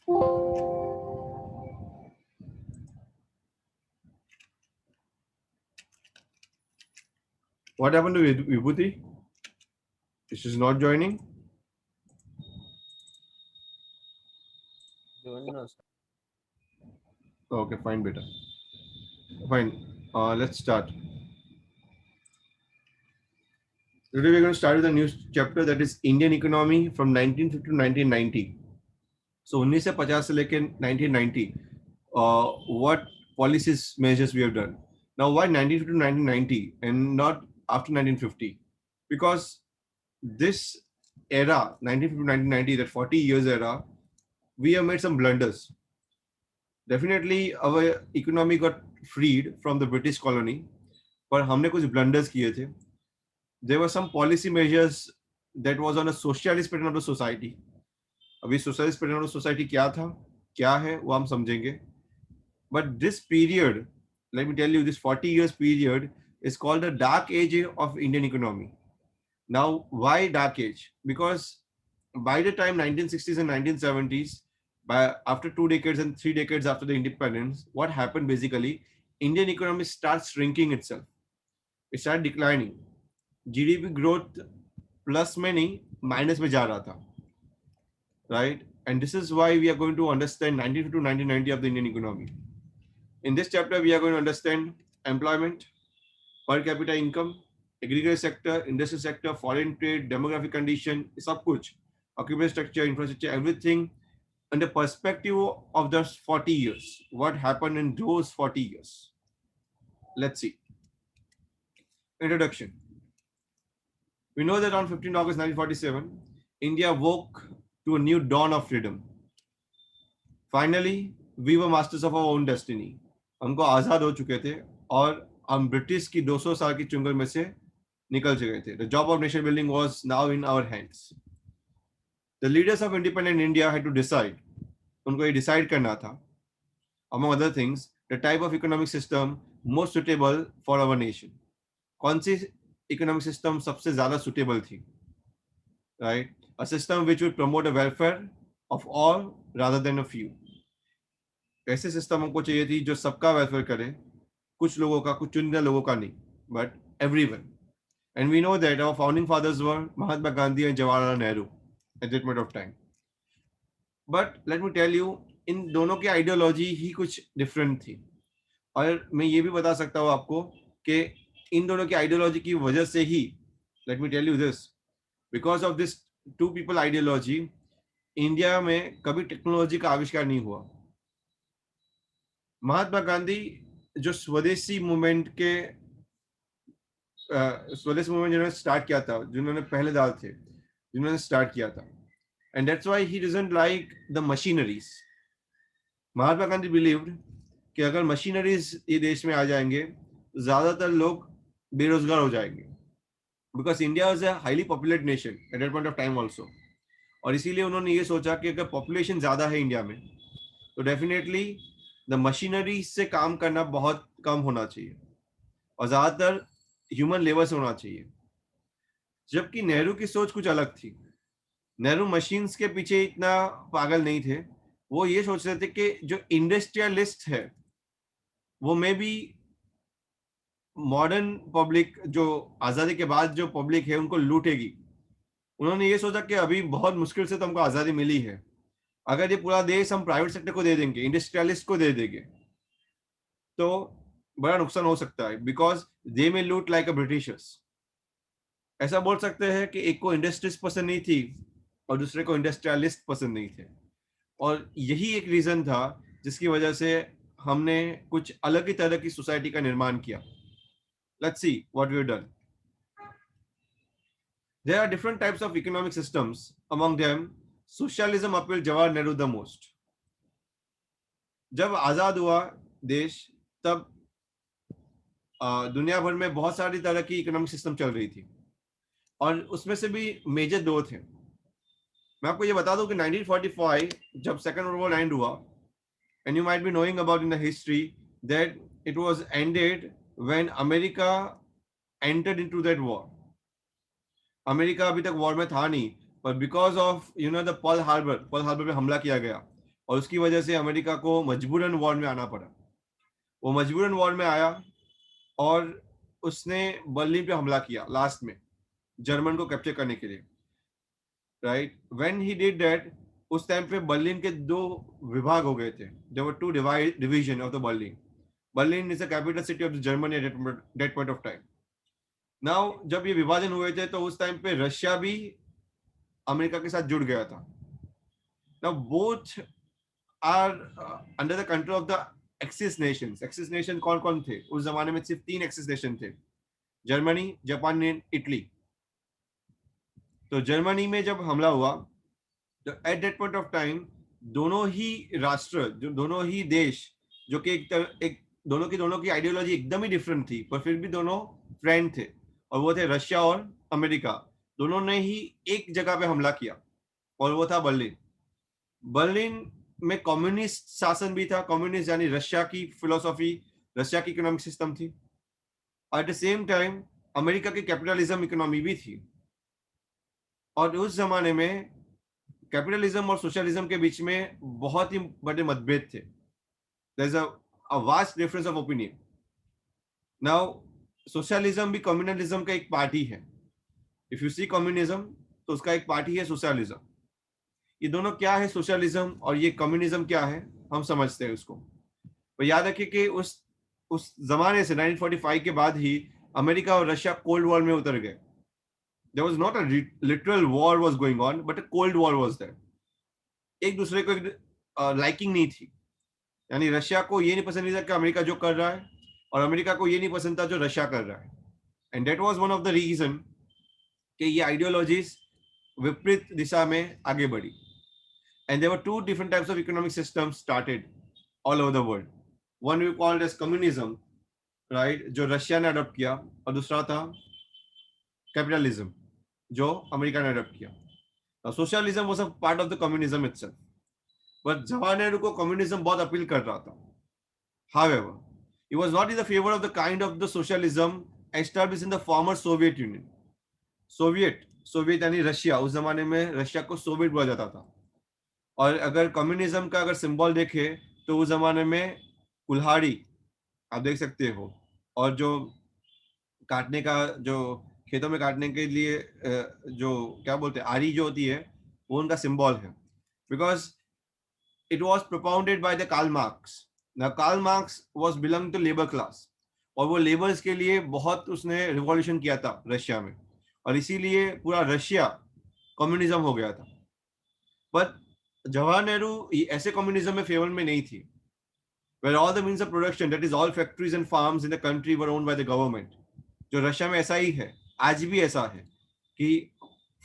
What happened to Vibhuti? She's not joining. Join us. Okay, fine, beta. Fine. Let's start. Today we're going to start with a new chapter, that is Indian economy from 1950 to 1990. So 1950 से लेके 1990, what policies measures we have done. Now why 1950 to 1990 and not after 1950? Because this era, 1950 to 1990, that 40 years era, we have made some blunders. Definitely our economy got freed from the British colony, पर हमने कुछ blunders किए थे. There were some policy measures that was on a socialist pattern of the society. अभी socialist pattern of the society क्या था, क्या है, वो हम समझेंगे. But this period, let me tell you, this 40 years period is called the dark age of Indian economy. Now, why dark age? Because by the time 1960s and 1970s, by after 2 decades and 3 decades after the independence, what happened basically, Indian economy starts shrinking itself. It started declining. GDP growth plus में नहीं minus में जा रहा था, right? And this is why we are going to understand 1950 to 1990 of the Indian economy. In this chapter, we are going to understand employment, per capita income, agriculture sector, industrial sector, foreign trade, demographic condition, सब कुछ, occupation structure, infrastructure, everything in the perspective of those 40 years. What happened in those 40 years? Let's see. Introduction. We know that on 15 August 1947, India woke to a new dawn of freedom. Finally, we were masters of our own destiny. हमको आज़ाद हो चुके थे और हम British की 200 साल की चुंगल में से निकल चुके थे. The job of nation building was now in our hands. The leaders of independent India had to decide. उनको ये decide करना था, among other things, the type of economic system most suitable for our nation. कौन सी economic system सबसे ज़्यादा suitable थी? Right? A system which would promote the welfare of all rather than a few. ऐसे system हमको चाहिए थी जो सबका वेलफेयर करे, कुछ लोगों का, कुछ चुनिंदा लोगों का नहीं, but everyone. And we know that our founding fathers were Mahatma Gandhi and Jawaharlal Nehru at that point of time. But let me tell you, इन दोनों की आइडियोलॉजी ही कुछ डिफरेंट थी. और मैं ये भी बता सकता हूँ आपको कि इन दोनों की आइडियोलॉजी की वजह से ही, let me tell you this, because of this two people ideology, India में कभी टेक्नोलॉजी का आविष्कार नहीं हुआ. महात्मा गांधी जो स्वदेशी मूवमेंट के स्वदेशी मूवमेंट जिन्होंने स्टार्ट किया था, जिन्होंने पहले दाल थे, जिन्होंने स्टार्ट किया था, and that's why he doesn't like the machineries. Mahatma Gandhi believed कि अगर मशीनरीज ये देश में आ जाएंगे, ज्यादातर लोग बेरोजगार हो जाएंगे, because India is a highly populated nation eight that point of time also. और इसीलिए उन्होंने ये सोचा कि अगर पॉपुलेशन ज्यादा है इंडिया में, तो डेफिनेटली द मशीनरी से काम करना बहुत कम होना चाहिए और ज्यादातर ह्यूमन लेबर से होना चाहिए. जबकि नेहरू की सोच कुछ अलग थी. नेहरू मशीन्स के पीछे इतना पागल नहीं थे. वो ये सोच रहे थे कि जो इंडस्ट्रियलिस्ट है वो मे बी मॉडर्न पब्लिक, जो आजादी के बाद जो पब्लिक है उनको लूटेगी. उन्होंने ये सोचा कि अभी बहुत मुश्किल से तो हमको आजादी मिली है, अगर ये पूरा देश हम प्राइवेट सेक्टर को दे देंगे, इंडस्ट्रियलिस्ट को दे देंगे, तो बड़ा नुकसान हो सकता है, बिकॉज दे में लूट लाइक अ ब्रिटिशर्स. ऐसा बोल सकते हैं कि एक को इंडस्ट्रीज पसंद नहीं थी और दूसरे को इंडस्ट्रियलिस्ट पसंद नहीं थे. और यही एक रीजन था जिसकी वजह से हमने कुछ अलग ही तरह की सोसाइटी का निर्माण किया. Let's see what we have done. There are different types of economic systems. Among them socialism appeal Jawahar Nehru the most. जब आजाद हुआ देश, तब दुनिया भर में बहुत सारी तरह की इकोनॉमिक सिस्टम चल रही थी और उसमें से भी मेजर दो थे. मैं आपको ये बता दूं कि 1945 जब सेकेंड वर्ल्ड वॉर एंड हुआ, and you might be knowing about in the history that it was ended when America entered into that war. America अभी तक वॉर में था नहीं, पर because of the Pearl Harbor पे हमला किया गया और उसकी वजह से अमेरिका को मजबूरन वॉर में आना पड़ा। वो मजबूरन वॉर में आया और उसने बर्लिन पे हमला किया लास्ट में, जर्मन को कैप्चर करने के लिए, right. When he did that, उस टाइम पे बर्लिन के दो विभाग हो गए थे। There were two division of the Berlin. Berlin is the capital city of the Germany at that point of time. Now जब ये विभाजन हुए थे तो उस टाइम पे रशिया भी अमेरिका के साथ जुड़ गया था। Now both are under the control of the axis nations. Axis nation कौन कौन थे उस जमाने में? सिर्फ 3 एक्सिस नेशन थे, जर्मनी, जापान एंड इटली। तो जर्मनी में जब हमला हुआ तो at that point of time दोनों ही राष्ट्र, जो दोनों ही देश, जो कि एक दोनों की आइडियोलॉजी एकदम ही डिफरेंट थी, पर फिर भी दोनों फ्रेंड थे, और वो थे रशिया और अमेरिका। दोनों ने ही एक जगह पे हमला किया और वो था बर्लिन। बर्लिन में कम्युनिस्ट शासन भी था। कम्युनिस्ट यानी रशिया की फिलोसॉफी, रशिया की इकोनॉमिक सिस्टम थी। At the same time America की कैपिटलिज्म इकोनॉमी भी थी। और उस जमाने में कैपिटलिज्म और सोशलिज्म के बीच में बहुत ही बड़े मतभेद थे। There is a vast difference of opinion. Now socialism भी कम्युनलिज्म का एक पार्टी है। इफ यू सी कम्युनिज्म, तो उसका एक पार्टी है सोशलिज्म। ये दोनों क्या है, सोशलिज्म और ये कम्युनिज्म क्या है, हम समझते हैं उसको। तो याद रखिए कि उस जमाने से 1945 के बाद ही अमेरिका और रशिया कोल्ड वॉर में उतर गए। There was not a literal war was going on, but a cold war was there. एक दूसरे को लाइकिंग नहीं थी। यानी रशिया को ये नहीं पसंद नहीं था कि अमेरिका जो कर रहा है, और अमेरिका को ये नहीं पसंद था जो रशिया कर रहा है। And that was one of the reason कि ये आइडियोलॉजीज विपरीत दिशा में आगे बढ़ी। And there were two different types of economic system started all over the world. One we called as communism, right, जो रशिया ने अडॉप्ट किया, और दूसरा था कैपिटलिज्म, जो अमेरिका ने अडॉप्ट किया। Socialism was a part of the communism itself, but Jawaharlal Nehru को कम्युनिज्म बहुत अपील कर रहा था। However, he was not in the favor of the kind of the socialism established in the former Soviet Union. Soviet यानी Russia, उस जमाने में Russia को सोवियत बोला जाता था। और अगर कम्युनिज्म का अगर सिंबल देखे तो उस जमाने में कुल्हाड़ी आप देख सकते हो, और जो काटने का, जो खेतों में काटने के लिए जो क्या बोलते हैं, आरी जो होती है, वो उनका सिंबल है। Because it was propounded by the Karl Marx. Now Karl Marx was belonging to labor class, और वो लेबर्स के लिए बहुत उसने रिवॉल्यूशन किया था रशिया में, और इसीलिए पूरा रशिया कम्युनिज्म हो गया था। बट जवाहरलाल नेहरू ऐसे कम्युनिज्म में फेवर में नहीं थी, where all the means of production, that is all factories and farms in the country, were owned by the government. जो रशिया में ऐसा ही है, आज भी ऐसा है कि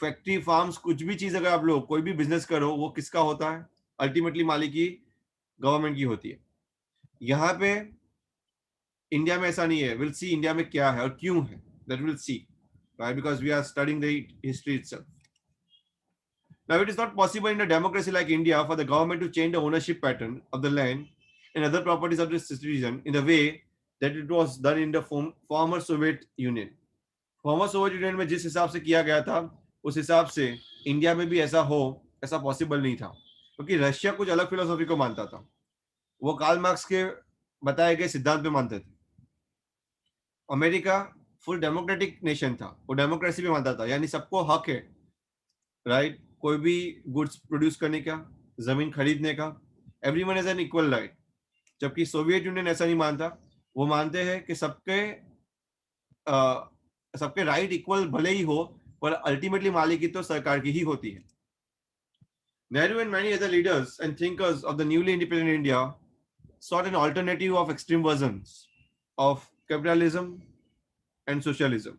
फैक्ट्री, फार्म्स, कुछ भी चीज अगर आप लोग कोई भी बिजनेस करो, वो किसका होता है? अल्टीमेटली मालिकी गवर्नमेंट की होती है। यहाँ पे इंडिया में ऐसा नहीं है। विल सी इंडिया में क्या है और क्यों है, that will see, right, because we are studying the history itself. Now it is not possible in a democracy like India for the government to change the ownership pattern of the land and other properties of the citizen in the way that it was done in the former Soviet Union. Former Soviet Union में जिस हिसाब से किया गया था, उस हिसाब से इंडिया में भी ऐसा हो, ऐसा पॉसिबल नहीं था, क्योंकि रशिया कुछ अलग फिलोसॉफी को मानता था। वो कार्ल मार्क्स के बताए गए सिद्धांत पे मानते थे। अमेरिका फुल डेमोक्रेटिक नेशन था, वो डेमोक्रेसी पे मानता था, यानी सबको हक है, राइट, कोई भी गुड्स प्रोड्यूस करने का, जमीन खरीदने का, everyone is an equal right. जबकि सोवियत यूनियन ऐसा नहीं मानता। वो मानते हैं कि सबके राइट इक्वल भले ही हो, पर अल्टीमेटली मालिकी तो सरकार की ही होती है। Nehru and many other leaders and thinkers of the newly independent India sought an alternative of extreme versions of capitalism and socialism.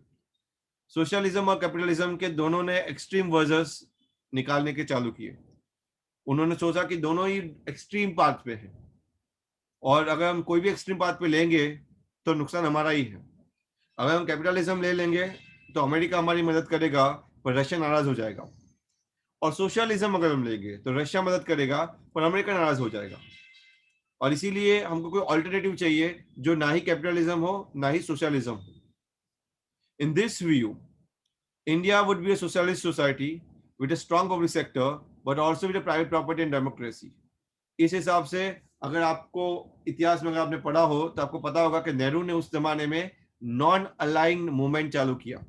Socialism और कैपिटलिज्म के दोनों ने एक्सट्रीम वर्जन्स निकालने के चालू किए। उन्होंने सोचा कि दोनों ही एक्सट्रीम पाथ पे है, और अगर हम कोई भी एक्सट्रीम पाथ पे लेंगे तो नुकसान हमारा ही है। अगर हम कैपिटलिज्म ले लेंगे तो अमेरिका हमारी मदद करेगा, पर रशिया नाराज हो जाएगा। और सोशलिज्म अगर हम लेंगे तो रशिया मदद करेगा, पर अमेरिका नाराज हो जाएगा। और इसीलिए हमको कोई ऑल्टरनेटिव चाहिए जो ना ही कैपिटलिज्म हो, ना ही सोशलिज्म हो। In this view, India would be a socialist society with a strong public sector, but also with a private property and democracy. इस हिसाब से अगर आपको इतिहास में अगर आपने पढ़ा हो तो आपको पता होगा कि नेहरू ने उस जमाने में नॉन अलाइंड मूवमेंट चालू किया,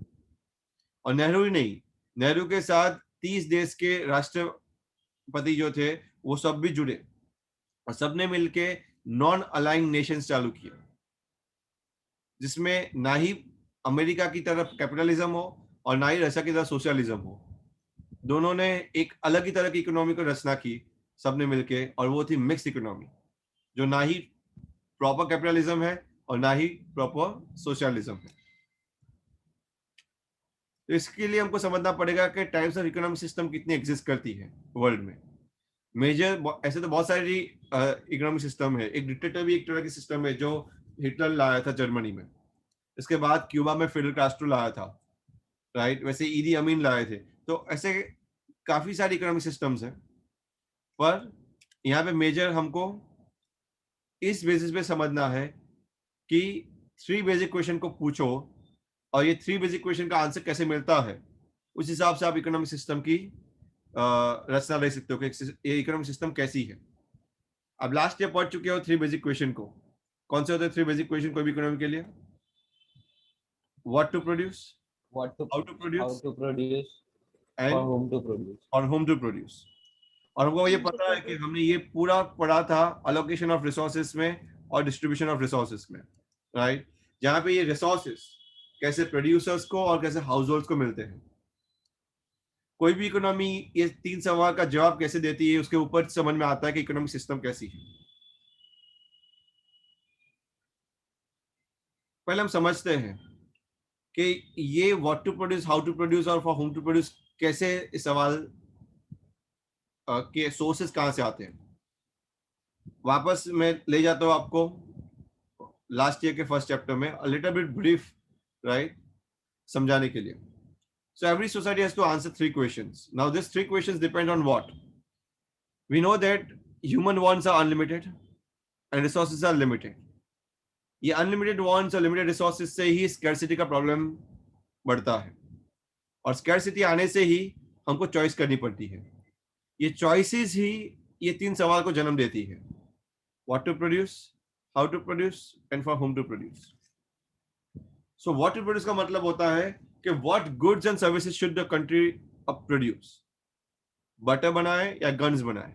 और नेहरू ही नहीं, नेहरू के साथ 30 देश के राष्ट्रपति जो थे वो सब भी जुड़े, और सबने मिलके नॉन अलाइंड नेशंस चालू किए, जिसमें ना ही अमेरिका की तरफ कैपिटलिज्म हो और ना ही रशिया की तरफ सोशलिज्म हो। दोनों ने एक अलग ही तरह की इकोनॉमी को रचना की सबने मिलके, और वो थी मिक्स इकोनॉमी, जो ना ही प्रॉपर कैपिटलिज्म है और ना ही प्रॉपर सोशलिज्म है। तो इसके लिए हमको समझना पड़ेगा कि टाइप्स ऑफ इकोनॉमिक सिस्टम कितनी एग्जिस्ट करती है वर्ल्ड में। मेजर ऐसे तो बहुत सारी इकोनॉमिक सिस्टम है। एक डिक्टेटर भी एक तरह की सिस्टम है जो हिटलर लाया था जर्मनी में, इसके बाद क्यूबा में फिडेल कास्ट्रो लाया था, राइट? वैसे ईदी अमीन लाए थे। तो ऐसे काफी सारी इकोनॉमिक सिस्टम्स हैं, पर यहाँ पे मेजर हमको इस बेसिस पे समझना है कि 3 बेसिक क्वेश्चन को पूछो, और ये 3 बेसिक क्वेश्चन का आंसर कैसे मिलता है, उस हिसाब से आप इकोनॉमिक सिस्टम की रचना ले सकते हो कि ये इकोनॉमिक सिस्टम कैसी है। अब लास्ट ईयर पढ़ चुके हो 3 बेसिक क्वेश्चन को। कौन से होते हैं 3 बेसिक क्वेश्चन कोई भी इकोनॉमी के लिए? What to produce, What to how to how produce, to produce, for and whom to produce. और होम टू प्रोड्यूस। और हमको ये पता है कि हमने ये पूरा पढ़ा था अलोकेशन ऑफ रिसोर्सेस में और डिस्ट्रीब्यूशन ऑफ रिसोर्सेस में, राइट? जहाँ पे ये रिसोर्सेस कैसे प्रोड्यूसर्स को और कैसे हाउस होल्ड्स को मिलते हैं। कोई भी इकोनॉमी ये 3 सवाल का जवाब कैसे देती है, उसके ऊपर समझ में आता है कि इकोनॉमिक सिस्टम कैसी है। पहले हम समझते हैं कि ये what to produce, how to produce और फॉर होम टू प्रोड्यूस कैसे, इस सवाल के सोर्सेस कहाँ से आते हैं। वापस मैं ले जाता हूँ आपको लास्ट ईयर के फर्स्ट चैप्टर में, a little bit brief, right, समझाने के लिए। So every society has to answer 3 questions. Now these 3 questions depend on what? We know that human wants are unlimited and resources are limited. ये unlimited wants और limited resources से ही scarcity का problem बढ़ता है, और स्कैरसिटी आने से ही हमको चॉइस करनी पड़ती है। ये चॉइसेस ही ये 3 सवाल को जन्म देती है: what to produce, how to produce and for whom to produce. So what to produce का मतलब होता है कि what goods and services should the country produce, butter बनाए या गन्स बनाए।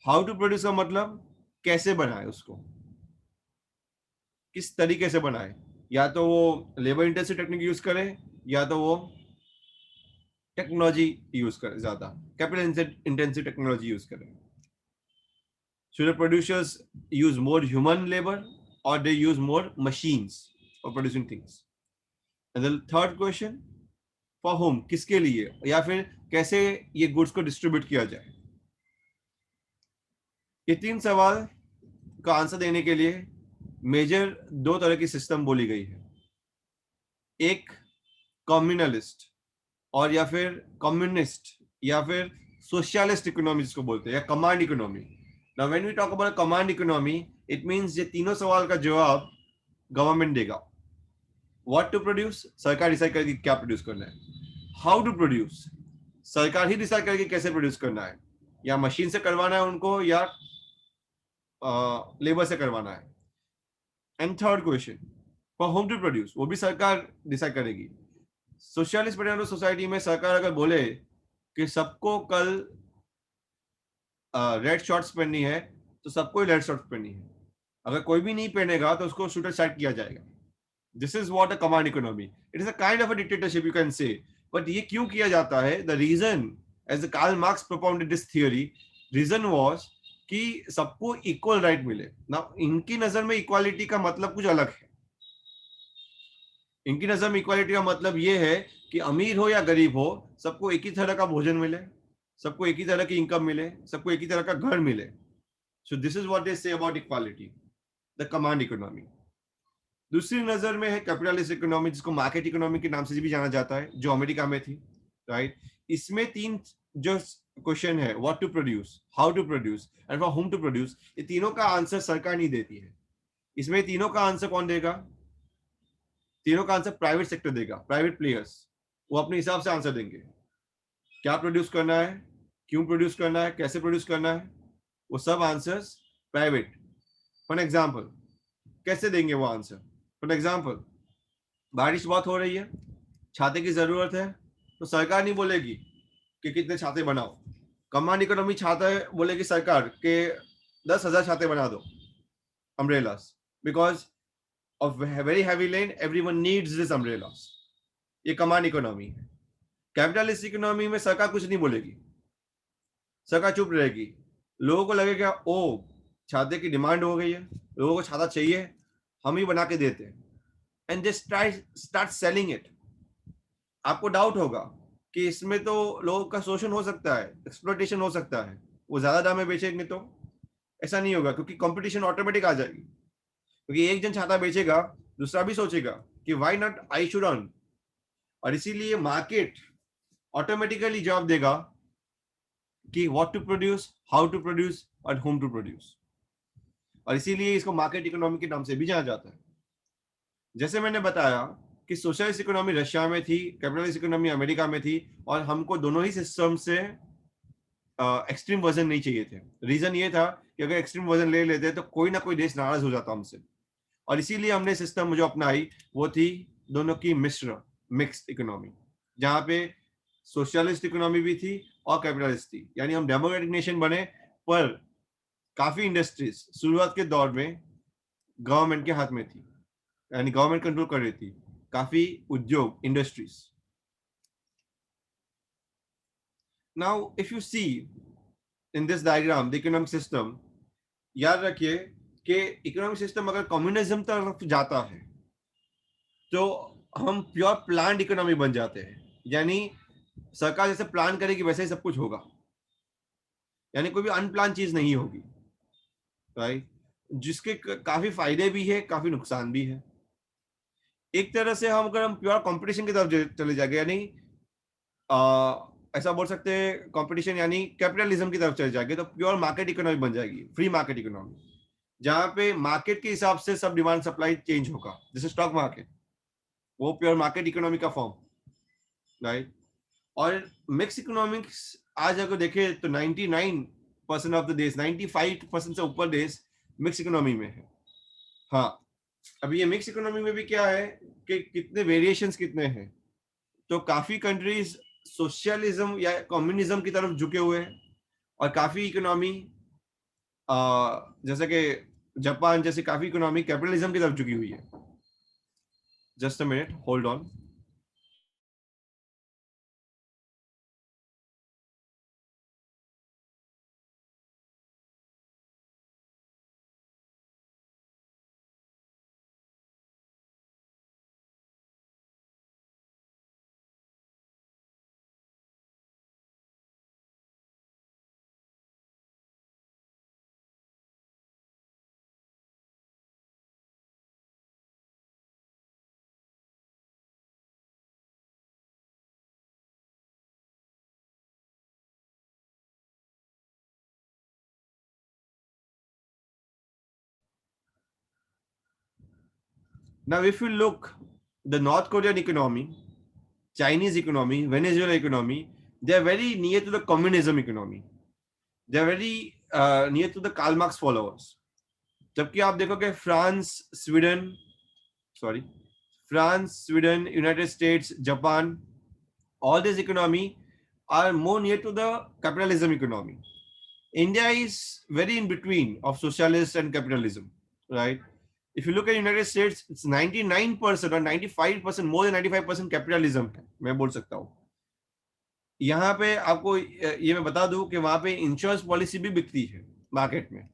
हाउ टू प्रोड्यूस का मतलब कैसे बनाए, उसको किस तरीके से बनाए, या तो वो लेबर इंटेंसिव टेक्निक यूज करे या तो वो टेक्नोलॉजी यूज करे, ज्यादा कैपिटल इंटेंसिव टेक्नोलॉजी यूज करे। Should the producers use more human labor or they use more machines for producing things? And the third question, for whom, किसके लिए, या फिर कैसे ये गुड्स को डिस्ट्रीब्यूट किया जाए। ये 3 सवाल का आंसर देने के लिए मेजर 2 तरह की सिस्टम बोली गई है। एक कम्युनलिस्ट और या फिर कम्युनिस्ट या फिर सोशलिस्ट इकोनॉमी जिसको बोलते हैं, या command economy. Now when we talk about command economy, it means ये तीनों सवाल का जवाब गवर्नमेंट देगा। व्हाट टू प्रोड्यूस, सरकार डिसाइड करेगी क्या प्रोड्यूस करना है। हाउ टू प्रोड्यूस, सरकार ही डिसाइड करेगी कैसे प्रोड्यूस करना है, या मशीन से करवाना है उनको या लेबर से करवाना है। And third question, for whom to produce, वो भी सरकार डिसाइड करेगी। सोशलिस्ट पेट्रोल सोसाइटी में सरकार अगर बोले कि सबको कल रेड शॉर्ट्स पहननी है तो सबको ही रेड शॉर्ट्स पहननी है, अगर कोई भी नहीं पहनेगा तो उसको शूटर साइड किया जाएगा। This is what a command economy, it is a kind of a dictatorship you can say. But ये क्यों किया जाता है? The reason, as Karl Marx propounded this theory, reason was कि सबको इक्वल राइट मिले ना। इनकी नजर में इक्वालिटी का मतलब कुछ अलग है। इनकी नजर में इक्वालिटी का मतलब ये है कि अमीर हो या गरीब हो, सबको एक ही तरह का भोजन मिले, सबको एक ही तरह की इनकम मिले, सबको एक ही तरह का घर मिले। सो this is what they say about equality, the command economy. दूसरी नजर में है कैपिटलिस्ट इकोनॉमी, जिसको मार्केट इकोनॉमी के नाम से भी जाना जाता है, जो अमेरिका में थी, राइट? इसमें 3 जो क्वेश्चन है, what to produce, how to produce and for whom to produce, ये तीनों का आंसर सरकार नहीं देती है। इसमें तीनों का आंसर कौन देगा? तीनों का आंसर प्राइवेट सेक्टर देगा, प्राइवेट प्लेयर्स। वो अपने हिसाब से आंसर देंगे, क्या प्रोड्यूस करना है, क्यों प्रोड्यूस करना है, कैसे प्रोड्यूस करना है, वो सब आंसर्स प्राइवेट। फॉर एग्जाम्पल, कैसे देंगे वो आंसर? फॉर एग्जाम्पल, बारिश बहुत हो रही है, छाते की जरूरत है, तो सरकार नहीं बोलेगी कि कितने छाते बनाओ। कमांड इकोनॉमी छाता है, बोलेगी सरकार के 10,000 छाते बना दो, umbrellas, because of very heavy rain everyone needs this umbrellas. ये कमांड इकोनॉमी है। कैपिटलिस्ट इकोनॉमी में सरकार कुछ नहीं बोलेगी, सरकार चुप रहेगी। लोगों को लगेगा ओ छाते की डिमांड हो गई है, लोगों को छाता चाहिए, हम ही बना के देते हैं, and just try start selling it. आपको डाउट होगा कि इसमें तो लोगों का शोषण हो सकता है, एक्सप्लॉयटेशन हो सकता है, वो ज्यादा दाम में बेचेंगे तो। ऐसा नहीं होगा, क्योंकि कंपटीशन ऑटोमेटिक आ जाएगी। क्योंकि एक जन छाता बेचेगा, दूसरा भी सोचेगा कि why not I should earn, और इसीलिए मार्केट ऑटोमेटिकली जवाब देगा कि what to produce, how to produce और होम टू प्रोड्यूस। और इसीलिए इसको मार्केट इकोनॉमी के नाम से भी जाना जाता है। जैसे मैंने बताया कि सोशलिस्ट इकोनॉमी रशिया में थी, कैपिटलिस्ट इकोनॉमी अमेरिका में थी, और हमको दोनों ही सिस्टम से एक्सट्रीम वर्जन नहीं चाहिए थे। रीजन ये था कि अगर एक्सट्रीम वर्जन ले लेते तो कोई ना कोई देश नाराज हो जाता हमसे, और इसीलिए हमने सिस्टम जो अपनाई वो थी दोनों की मिश्र, मिक्स्ड इकोनॉमी, जहां पे सोशलिस्ट इकोनॉमी भी थी और कैपिटलिस्ट थी। यानी हम डेमोक्रेटिक नेशन बने, पर काफी इंडस्ट्रीज शुरुआत के दौर में गवर्नमेंट के हाथ में थी, यानी गवर्नमेंट कंट्रोल कर रही थी काफी उद्योग, industries. Now if you see in this diagram the economic system, याद रखिए कि इकोनॉमिक सिस्टम अगर कम्युनिज्म तरफ जाता है तो हम प्योर प्लान्ड इकोनॉमी बन जाते हैं। यानी सरकार जैसे प्लान करेगी वैसे ही सब कुछ होगा, यानी कोई भी अनप्लान चीज नहीं होगी, राइट? जिसके काफी फायदे भी है, काफी नुकसान भी है। एक तरह से अगर हम प्योर कंपटीशन की तरफ चले जाएंगे, यानी ऐसा बोल सकते हैं कंपटीशन यानी कैपिटलिज्म की तरफ चले जाएंगे, तो प्योर मार्केट इकोनॉमी बन जाएगी, फ्री मार्केट इकोनॉमी, जहां पे मार्केट के हिसाब से सब डिमांड सप्लाई चेंज होगा, जैसे स्टॉक मार्केट, वो प्योर मार्केट इकोनॉमी का फॉर्म, राइट? और मिक्स इकोनॉमिक्स आज अगर देखें तो 99% ऑफ द देश, 95% से ऊपर देश मिक्स इकोनॉमी में है। हाँ, अभी ये मिक्स इकोनॉमी में भी क्या है कि कितने वेरिएशंस कितने हैं। तो काफी कंट्रीज सोशलिज्म या कम्युनिज्म की तरफ झुके हुए हैं, और काफी इकोनॉमी जैसे कि जापान जैसे काफी इकोनॉमी कैपिटलिज्म की तरफ झुकी हुई है। Just a minute, hold on. Now, if you look the North Korean economy, Chinese economy, Venezuela economy, they are very near to the communism economy. They are very near to the Karl Marx followers. जबकि आप देखोगे France, Sweden, United states, Japan, all this economy are more near to the capitalism economy. India is very in between of socialist and capitalism, right? If you look at United States, it's 99% or 95%, more than 95% capitalism है, मैं बोल सकता हूँ। यहाँ पे आपको ये मैं बता दूं कि वहां पे इंश्योरेंस पॉलिसी भी बिकती है मार्केट में,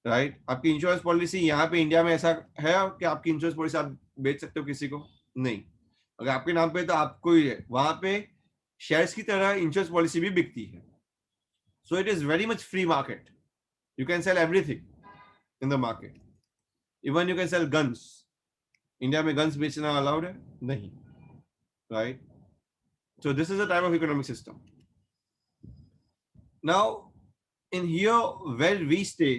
राइट? आपकी इंश्योरेंस पॉलिसी यहाँ पे इंडिया में ऐसा है कि आपकी इंश्योरेंस पॉलिसी आप बेच सकते हो किसी को? नहीं। अगर आपके नाम पे तो आपको ही है। वहां पे शेयर्स की तरह इंश्योरेंस पॉलिसी भी बिकती है। So it is very much free market. You can sell everything in the market, even you can sell guns. India में गन्स बेचना अलाउड है? नहीं, right? So this is a type of economic system. Now in here where we stay,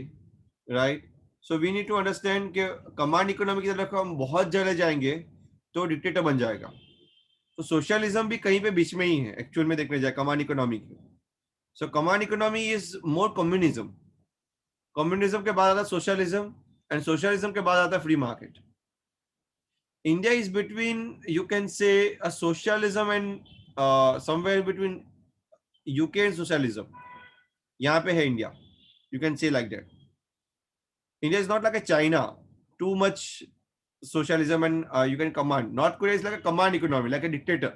right, so we need to understand कि command economy की तरफ हम बहुत जगह जाएंगे तो डिक्टेटर बन जाएगा। तो सोशलिज्म भी कहीं पे बीच में ही है एक्चुअल में देखने जाए कमांड इकोनॉमी की। So command economy is more communism, communism के बाद आता है सोशलिज्म, एंड सोशलिज्म के बाद आता है free market. India is between, you can say, a socialism and somewhere between UK and socialism. यहाँ पे है India. You can say like that. India is not like a China, too much socialism and you can command. North Korea is like a command economy, like a dictator,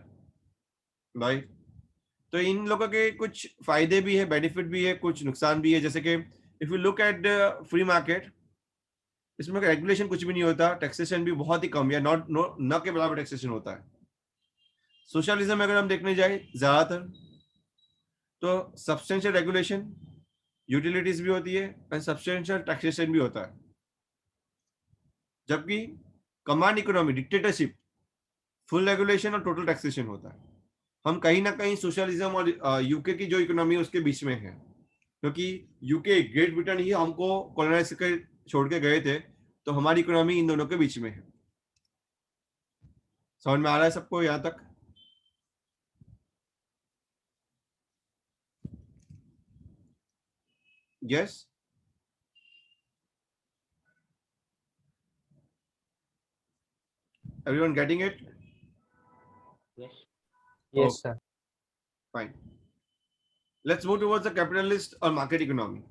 right? तो इन लोगों के कुछ फायदे भी है, बेनिफिट भी है, कुछ नुकसान भी है. जैसे कि if you look at free market, इसमें रेगुलेशन कुछ भी नहीं होता, टैक्सेशन भी बहुत ही कम या नॉट न के बराबर टैक्सेशन होता है. सोशलिज्म में अगर हम देखने जाए ज्यादातर तो सब्सटेंशियल रेगुलेशन, यूटिलिटीज भी होती है एंड सब्सटेंशियल टैक्सेशन भी होता है. जबकि command economy, dictatorship, full regulation और टोटल टैक्सेशन होता है. हम कहीं ना कहीं सोशलिज्म और यूके की जो इकोनॉमी है उसके बीच में है, क्योंकि यूके, ग्रेट ब्रिटेन ही हमको कॉलोनाइज कर छोड़ के गए थे, तो हमारी इकोनॉमी इन दोनों के बीच में है. समझ में आ रहा है सबको यहाँ तक? Yes. Everyone getting it? Yes. Yes, Okay. sir. Fine. Let's move towards the capitalist or market economy.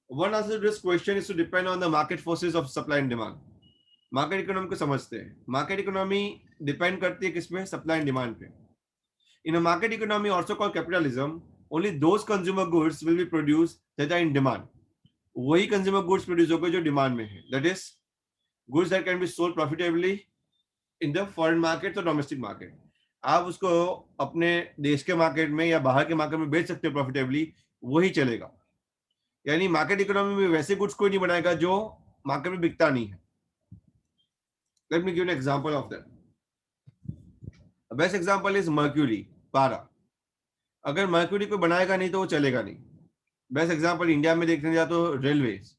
One answer to this question is to depend on the market forces of supply and demand. Market economy को समझते हैं. Market economy depend करती है किसमें? Supply and demand पे. In a market economy also called capitalism, only those consumer goods will be produced that are in demand. वही consumer goods produce होंगे जो डिमांड में है. That is goods that can be sold profitably in the foreign market और domestic market. आप उसको अपने देश के मार्केट में या बाहर के मार्केट में बेच सकते हो प्रॉफिटेबली, वही चलेगा. यानी मार्केट इकोनॉमी में वैसे गुड्स कोई नहीं बनाएगा जो मार्केट में बिकता नहीं है. Let me give an example of that. Best example is mercury, पारा. अगर मर्क्यूरी को बनाएगा नहीं तो वो चलेगा नहीं. बेस्ट एग्जांपल इंडिया में देखने जाए तो रेलवेज.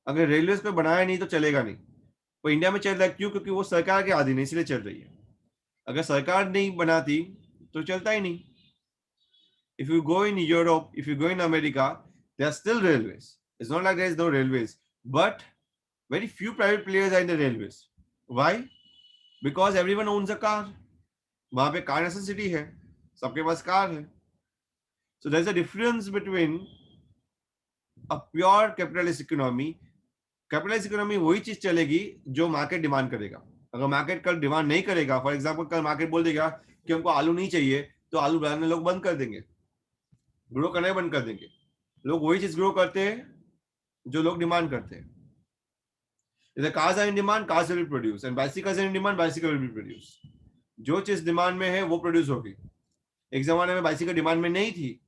अगर रेलवेज को बनाया नहीं तो चलेगा नहीं. वो इंडिया में चल रहा है क्यों? क्योंकि वो सरकार के अधीन है, इसलिए चल रही है. अगर सरकार नहीं बनाती तो चलता ही नहीं. If you go in Europe, if you go in America, there are still railways. It's not like there is no railways, but very few private players are in the railways. Why? Because everyone owns a car. वहां पे car necessity है, सबके पास car है. So there's a difference between a pure capitalist economy. Capitalist economy वही चीज चलेगी जो market demand करेगा. अगर मार्केट कल डिमांड नहीं करेगा, फॉर एग्जांपल कल मार्केट बोल देगा कि हमको आलू नहीं चाहिए, तो आलू बनाने लोग बंद कर देंगे, ग्रो करना बंद कर देंगे. लोग वही चीज ग्रो करते हैं जो लोग डिमांड करते हैं. If the cars are in demand, cars will be produced, and bicycles are in demand, bicycle will be produced. जो चीज डिमांड में है वो प्रोड्यूस होगी. एक जमाने में बाइसिकल डिमांड में नहीं थी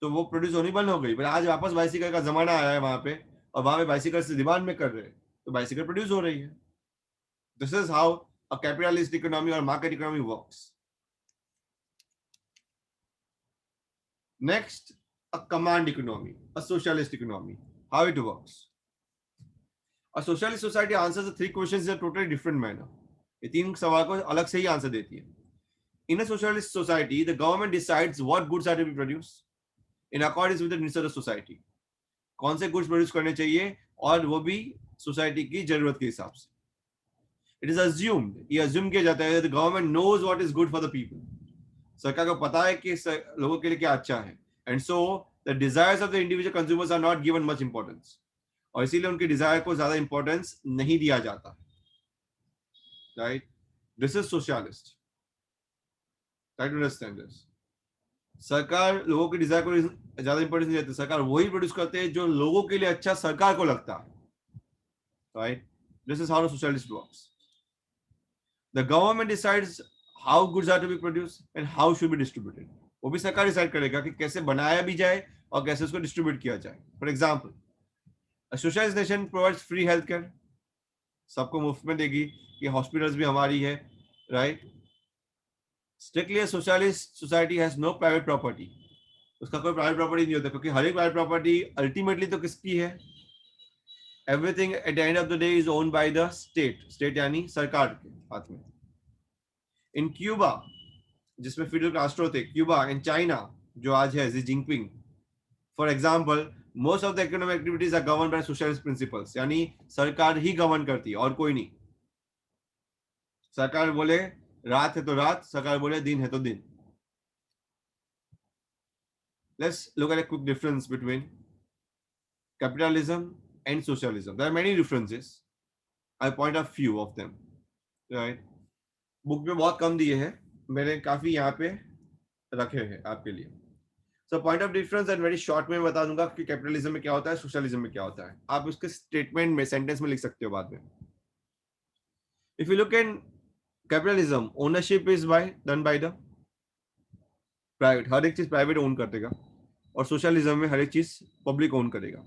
तो वो प्रोड्यूस होनी बंद हो गई, पर आज वापस बाइसिकल का जमाना आया है वहां पे, और वहां पे बाइसिकल से डिमांड में कर रहे हैं, तो बाइसिकल प्रोड्यूस हो रही है. This is how a capitalist economy और market economy works. Next, a command economy, a socialist economy. How it works? A socialist society answers the three questions in a totally different manner. ये तीन सवाल को अलग से ही answer देती है. In a socialist society, the government decides what goods are to be produced in accordance with the needs of the society. कौन से गुड्स प्रोड्यूस करने चाहिए और वो भी सोसाइटी की जरूरत के हिसाब से. It is assumed, ये assume किया जाता है, the government knows what is good for the people. सरकार को पता है कि लोगों के लिए क्या अच्छा है, and so the desires of the individual consumers are not given much importance. और इसीलिए उनके डिजायर को ज्यादा इंपॉर्टेंस नहीं दिया जाता. Right? This is socialist. Try to understand this. सरकार लोगों के डिजायर को ज्यादा इंपॉर्टेंस नहीं देती. सरकार वही प्रोड्यूस करते हैं जो लोगों के लिए अच्छा सरकार को लगता है. Right? This is how the socialist works. The government decides how goods are to be produced and how should be distributed. वो भी सरकार डिसाइड करेगा कि कैसे बनाया भी जाए और कैसे उसको डिस्ट्रीब्यूट किया जाए. For example, a socialist nation provides free healthcare. सबको मुफ्त में देगी, ये हॉस्पिटल्स भी हमारी है. Right? Strictly a socialist society has no private property. उसका कोई प्राइवेट प्रॉपर्टी नहीं होता, क्योंकि हर एक प्राइवेट प्रॉपर्टी अल्टीमेटली तो किसकी है? Everything at the end of the day is owned by the state. State यानी सरकार के हाथ में. इन क्यूबा, जिसमें फिडेल कास्ट्रो थे, क्यूबा एंड चाइना जो आज है Xi Jinping, for example, most of the economic activities are govern by socialist principles, यानी सरकार ही गवर्न करती है और कोई नहीं। सरकार बोले रात है तो रात, सरकार बोले दिन है तो दिन। Let's look at a quick difference between capitalism and socialism. There are many differences. I point out few of them. Right? Book में बहुत कम दिए हैं, मैंने काफी यहाँ पे रखे हैं आपके लिए। So point of difference and very short में बता दूंगा कि कैपिटलिज्म में क्या होता है, सोशलिज्म में क्या होता है। आप उसके स्टेटमेंट में, सेंटेंस में लिख सकते हो बाद में। If you look in capitalism, ownership is done by the private, हर एक चीज प्राइवेट ओन कर देगा, और सोशलिज्म में हर एक चीज पब्लिक ओन करेगा।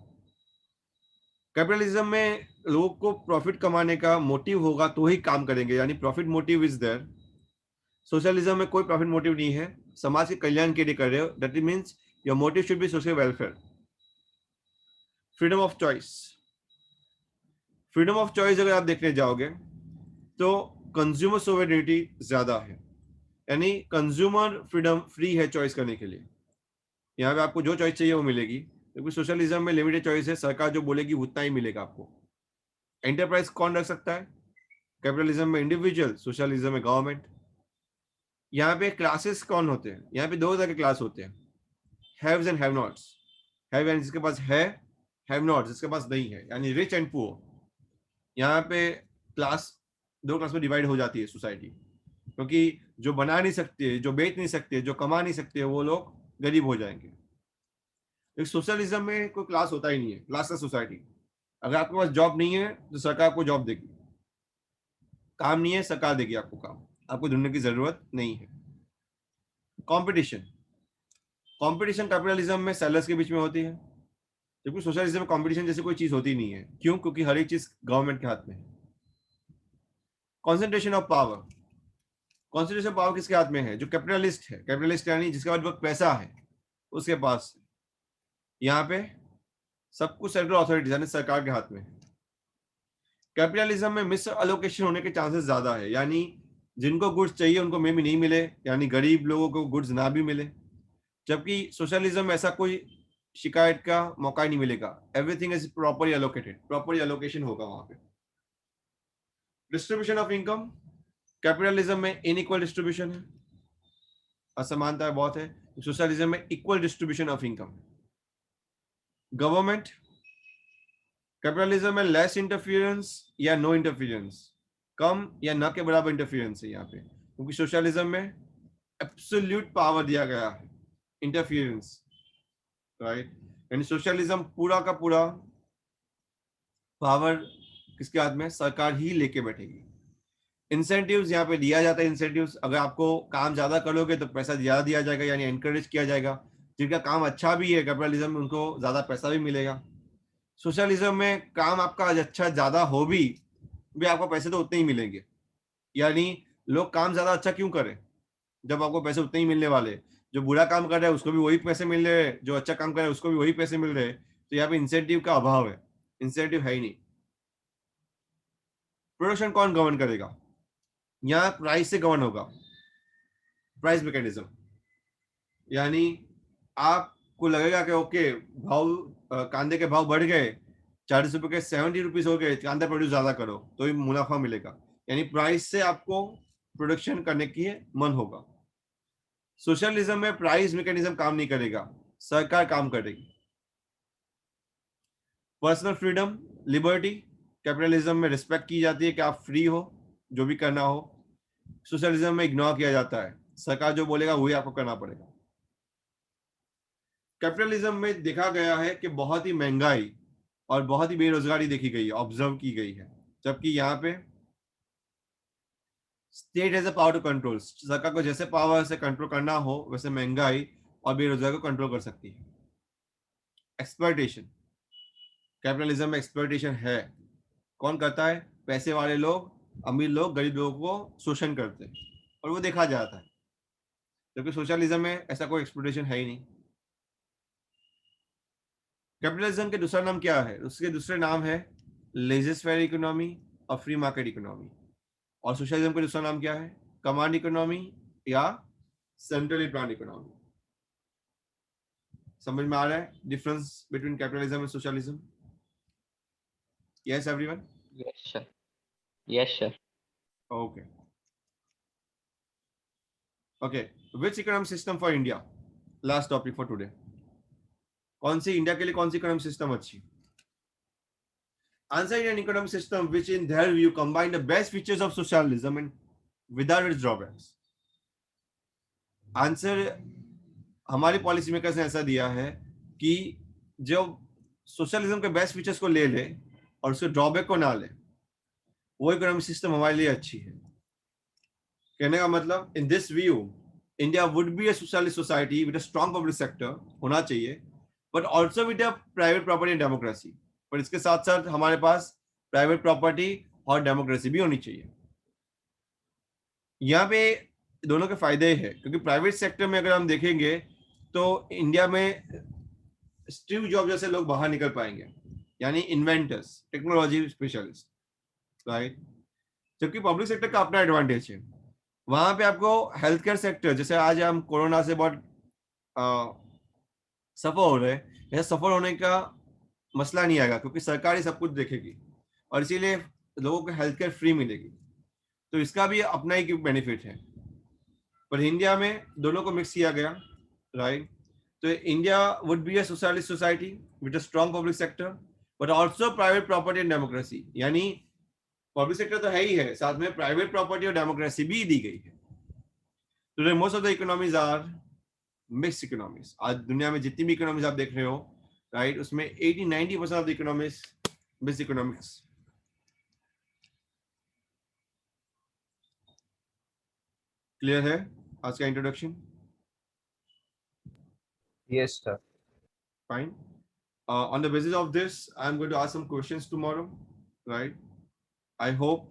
कैपिटलिज्म में लोगों को प्रॉफिट कमाने का मोटिव होगा तो ही काम करेंगे, यानी profit motive is there. Socialism में कोई प्रॉफिट मोटिव नहीं है, समाज के कल्याण के लिए कर रहे हो, that means your motive should be social welfare. Freedom of choice, freedom of choice अगर आप देखने जाओगे तो कंज्यूमर सोवरेनिटी ज्यादा है, यानी कंज्यूमर फ्रीडम फ्री है चॉइस करने के लिए। यहाँ पे आपको जो चॉइस चाहिए वो मिलेगी, क्योंकि सोशलिज्म में लिमिटेड चॉइस है, सरकार जो बोलेगी उतना ही मिलेगा आपको। एंटरप्राइज कौन रख सकता है? कैपिटलिज्म में इंडिविजुअल, सोशलिज्म में गवर्नमेंट। यहाँ पे क्लासेस कौन होते हैं? यहाँ पे दो तरह के क्लास होते हैं, haves and have nots. Have यानी जिसके पास है, हैव नॉट्स जिसके पास नहीं है, यानी रिच एंड पुअर। यहाँ पे क्लास दो क्लास में डिवाइड हो जाती है सोसाइटी, क्योंकि जो बना नहीं सकते, जो बेच नहीं सकते, जो कमा नहीं सकते, वो लोग गरीब हो जाएंगे। सोशलिज्म में कोई क्लास होता ही नहीं है, क्लासलेस सोसाइटी। अगर आपके पास जॉब नहीं है तो सरकार आपको जॉब देगी, काम नहीं है सरकार देगी आपको काम, आपको ढूंढने की जरूरत नहीं है। कंपटीशन, कंपटीशन कैपिटलिज्म में सेलर्स के बीच में होती है, जबकि सोशलिज्म में कंपटीशन जैसी कोई चीज होती नहीं है। क्यों? क्योंकि हर एक चीज गवर्नमेंट के हाथ में है। Concentration of power, concentration of power किसके हाथ में है? जो कैपिटलिस्ट है, कैपिटलिस्ट यानी जिसके पास बहुत पैसा है उसके पास। यहाँ पे सब कुछ सेंट्रल अथॉरिटी यानी सरकार के हाथ में है। कैपिटलिज्म में मिस अलोकेशन होने के चांसेस ज्यादा है, यानी जिनको गुड्स चाहिए उनको मे भी नहीं मिले, यानी गरीब लोगों को गुड्स ना भी मिले। जबकि सोशलिज्म में ऐसा कोई शिकायत का मौका ही नहीं मिलेगा, everything is properly allocated, properly allocation होगा वहां पे। डिस्ट्रीब्यूशन ऑफ इनकम, कैपिटलिज्म में इनइक्वल डिस्ट्रीब्यूशन है, असमानता बहुत है। सोशलिज्म में equal distribution of income. Government, capitalism में लेस इंटरफियरेंस या नो इंटरफियरेंस, कम या न के बराबर इंटरफियरेंस है यहाँ पे, क्योंकि सोशलिज्म में एब्सोल्यूट पावर दिया गया है, इंटरफियरेंस, राइट। यानी सोशलिज्म पूरा का पूरा पावर किसके हाथ में? सरकार ही लेके बैठेगी। इंसेंटिव्स यहाँ पे दिया जाता है, इंसेंटिव्स, अगर आपको काम ज्यादा करोगे तो पैसा ज्यादा दिया जाएगा, यानी एनकरेज किया जाएगा। जिनका काम अच्छा भी है कैपिटलिज्म में, उनको ज्यादा पैसा भी मिलेगा। सोशलिज्म में काम आपका अच्छा ज्यादा हो भी आपको पैसे तो उतने ही मिलेंगे, यानी लोग काम ज्यादा अच्छा क्यों करें जब आपको पैसे उतने ही मिलने वाले। जो बुरा काम कर रहा है उसको भी वही पैसे मिल रहे हैं, जो अच्छा काम कर रहा है उसको भी वही पैसे मिल रहे हैं। तो यहाँ पे इंसेंटिव का अभाव है, इंसेंटिव है ही नहीं। प्रोडक्शन कौन गवर्न करेगा? यहाँ प्राइस से गवर्न होगा, प्राइस मैकेनिज्म। यानी आपको लगेगा कि ओके भाव, कांदे के भाव बढ़ गए, 40 रुपए के 70 रुपीज हो गए, कांदा प्रोड्यूस ज्यादा करो तो ही मुनाफा मिलेगा, यानी प्राइस से आपको प्रोडक्शन करने की मन होगा। सोशलिज्म में प्राइस मैकेनिज्म काम नहीं करेगा, सरकार काम करेगी। पर्सनल फ्रीडम, लिबर्टी, कैपिटलिज्म में रिस्पेक्ट की जाती है कि आप फ्री हो, जो भी करना हो। सोशलिज्म में इग्नोर किया जाता है, सरकार जो बोलेगा वही आपको करना पड़ेगा। कैपिटलिज्म में देखा गया है कि बहुत ही महंगाई और बहुत ही बेरोजगारी देखी गई है, ऑब्जर्व की गई है, जबकि यहाँ पे state has a power to control, सरकार को जैसे पावर से कंट्रोल करना हो वैसे महंगाई और बेरोजगारी को कंट्रोल कर सकती है। एक्सप्लॉयटेशन, कैपिटलिज्म में एक्सप्लॉयटेशन है, कौन करता है? पैसे वाले लोग, अमीर लोग गरीब लोगों को शोषण करते हैं, और वो देखा जाता है। जबकि सोशलिज्म में ऐसा कोई एक्सप्लॉयटेशन है ही नहीं। कैपिटलिज्म के दूसरा नाम क्या है? उसके दूसरे नाम है लेजर इकोनॉमी और फ्री मार्केट इकोनॉमी। और सोशलिज्म का दूसरा नाम क्या है? कमांड इकोनॉमी या सेंट्रली प्लान इकोनॉमी। समझ में आ रहा है difference between capitalism and socialism? Yes everyone? Yes, sir. Yes, sir. Okay okay, which economic system for India? Last topic for today. कौन सी इंडिया के लिए कौन सी इकोनॉमिक सिस्टम अच्छी? Answer an economic system which in their view combine the best features of socialism and without its drawbacks. Answer हमारी policy makers ने ऐसा दिया है कि जो सोशलिज्म के बेस्ट फीचर्स को ले ले और उसके ड्रॉबैक को ना ले, वो इकोनॉमिक सिस्टम हमारे लिए अच्छी है। कहने का मतलब, in this view India would be a socialist society with a strong public sector, होना चाहिए, but also with a private property and democracy. पर इसके साथ साथ हमारे पास प्राइवेट प्रॉपर्टी और डेमोक्रेसी भी होनी चाहिए। यहाँ पे दोनों के फायदे हैं, क्योंकि प्राइवेट सेक्टर में अगर हम देखेंगे तो इंडिया में स्टीव जॉब जैसे लोग बाहर निकल पाएंगे, यानी इन्वेंटर्स, टेक्नोलॉजी स्पेशलिस्ट, राइट। जबकि पब्लिक सेक्टर का अपना एडवांटेज है, वहां पे आपको हेल्थ केयर सेक्टर, जैसे आज हम कोरोना से बहुत सफर हो रहे हैं, यह सफर होने का मसला नहीं आएगा, क्योंकि सरकार ही सब कुछ देखेगी और इसीलिए लोगों को हेल्थ केयर फ्री मिलेगी। तो इसका भी अपना ही बेनिफिट है। पर इंडिया में दोनों को मिक्स किया गया, राइट। तो India would be a socialist society with a strong public sector but also private property and democracy, यानी पब्लिक सेक्टर तो है ही है, साथ में प्राइवेट प्रॉपर्टी और डेमोक्रेसी भी दी गई है। Today most of the economies are mixed economies. आज दुनिया में जितनी भी इकोनॉमीज आप देख रहे हो, राइट, उसमें 80-90% of the economies mixed economics. Clear है आज का introduction? Yes, sir. Fine. On the basis of this, I'm going to ask some questions tomorrow, right? I hope